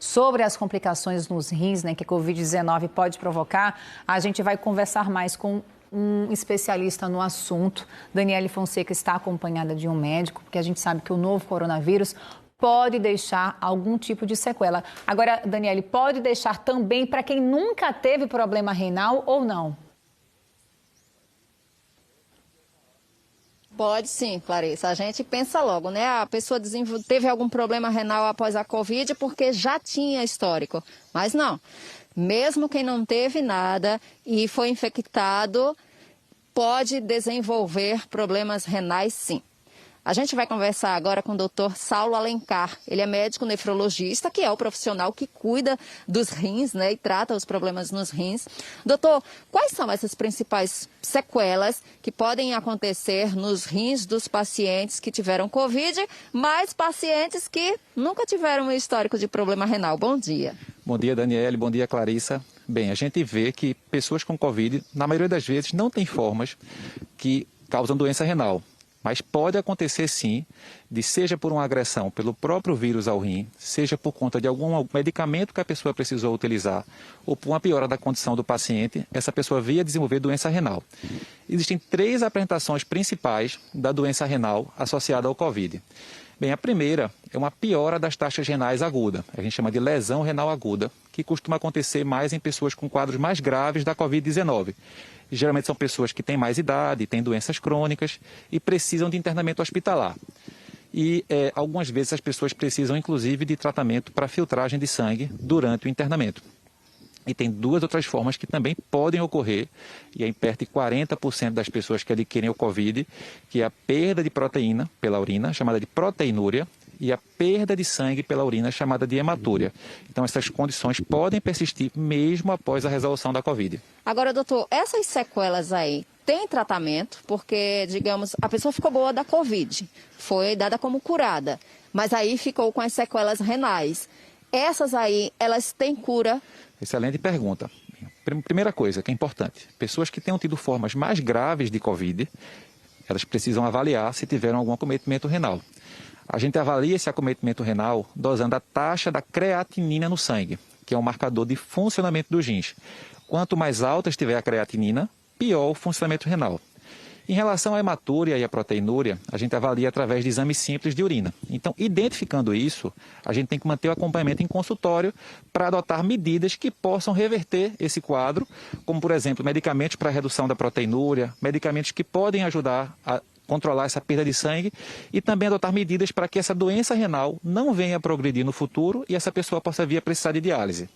sobre as complicações nos rins, né, que a Covid-19 pode provocar. A gente vai conversar mais com um especialista no assunto. Daniele Fonseca está acompanhada de um médico, porque a gente sabe que o novo coronavírus pode deixar algum tipo de sequela. Agora, Daniele, pode deixar também para quem nunca teve problema renal ou não? Pode sim, Clarissa. A gente pensa logo, né? A pessoa teve algum problema renal após a Covid porque já tinha histórico. Mas não. Mesmo quem não teve nada e foi infectado, pode desenvolver problemas renais sim. A gente vai conversar agora com o Dr. Saulo Alencar. Ele é médico nefrologista, que é o profissional que cuida dos rins, né, e trata os problemas nos rins. Doutor, quais são essas principais sequelas que podem acontecer nos rins dos pacientes que tiveram Covid, mas pacientes que nunca tiveram um histórico de problema renal? Bom dia. Bom dia, Daniele. Bom dia, Clarissa. Bem, a gente vê que pessoas com Covid, na maioria das vezes, não têm formas que causam doença renal. Mas pode acontecer sim, seja por uma agressão pelo próprio vírus ao rim, seja por conta de algum medicamento que a pessoa precisou utilizar, ou por uma piora da condição do paciente, essa pessoa via desenvolver doença renal. Existem 3 apresentações principais da doença renal associada ao Covid. Bem, a primeira é uma piora das taxas renais aguda, a gente chama de lesão renal aguda, que costuma acontecer mais em pessoas com quadros mais graves da Covid-19. Geralmente são pessoas que têm mais idade, têm doenças crônicas e precisam de internamento hospitalar. E algumas vezes as pessoas precisam, inclusive, de tratamento para filtragem de sangue durante o internamento. E tem 2 outras formas que também podem ocorrer, e é em perto de 40% das pessoas que adquirem o Covid, que é a perda de proteína pela urina, chamada de proteinúria, e a perda de sangue pela urina, chamada de hematúria. Então, essas condições podem persistir mesmo após a resolução da Covid. Agora, doutor, essas sequelas aí, tem tratamento? Porque, digamos, a pessoa ficou boa da Covid, foi dada como curada, mas aí ficou com as sequelas renais. Essas aí, elas têm cura? Excelente pergunta. Primeira coisa que é importante, pessoas que tenham tido formas mais graves de Covid, elas precisam avaliar se tiveram algum acometimento renal. A gente avalia esse acometimento renal dosando a taxa da creatinina no sangue, que é um marcador de funcionamento dos rins. Quanto mais alta estiver a creatinina, pior o funcionamento renal. Em relação à hematúria e à proteinúria, a gente avalia através de exames simples de urina. Então, identificando isso, a gente tem que manter o acompanhamento em consultório para adotar medidas que possam reverter esse quadro, como, por exemplo, medicamentos para redução da proteinúria, medicamentos que podem ajudar a controlar essa perda de sangue e também adotar medidas para que essa doença renal não venha a progredir no futuro e essa pessoa possa vir a precisar de diálise.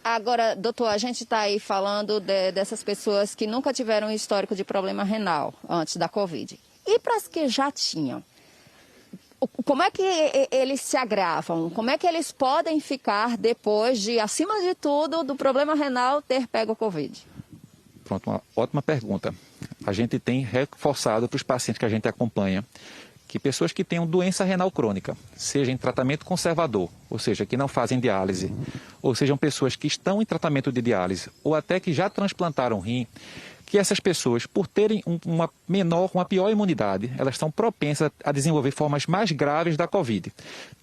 Agora, doutor, a gente está aí falando dessas pessoas que nunca tiveram histórico de problema renal antes da Covid. E para as que já tinham? Como é que eles se agravam? Como é que eles podem ficar depois de, acima de tudo, do problema renal ter pego o Covid? Pronto, uma ótima pergunta. A gente tem reforçado para os pacientes que a gente acompanha que pessoas que tenham doença renal crônica, seja em tratamento conservador, ou seja, que não fazem diálise, ou sejam pessoas que estão em tratamento de diálise, ou até que já transplantaram rim, que essas pessoas, por terem uma pior imunidade, elas são propensas a desenvolver formas mais graves da Covid.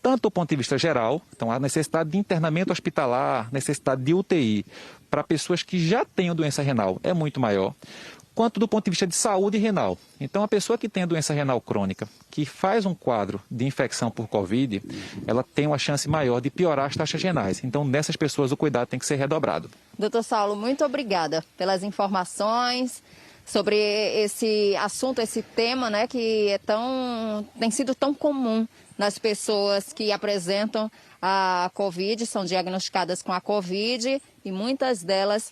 Tanto do ponto de vista geral, então a necessidade de internamento hospitalar, necessidade de UTI, para pessoas que já tenham doença renal é muito maior, quanto do ponto de vista de saúde renal. Então, a pessoa que tem a doença renal crônica, que faz um quadro de infecção por Covid, ela tem uma chance maior de piorar as taxas renais. Então, nessas pessoas, o cuidado tem que ser redobrado. Doutor Saulo, muito obrigada pelas informações sobre esse assunto, esse tema, né, que tem sido tão comum nas pessoas que apresentam a Covid, são diagnosticadas com a Covid e muitas delas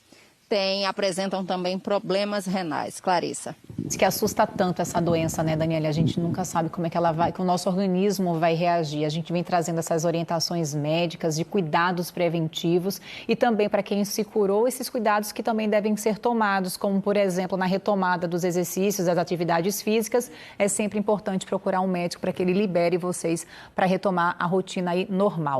apresentam também problemas renais. Clarissa. Diz que assusta tanto essa doença, né, Daniela? A gente nunca sabe como é que ela vai, que o nosso organismo vai reagir. A gente vem trazendo essas orientações médicas de cuidados preventivos e também para quem se curou, esses cuidados que também devem ser tomados, como, por exemplo, na retomada dos exercícios, das atividades físicas. É sempre importante procurar um médico para que ele libere vocês para retomar a rotina aí normal.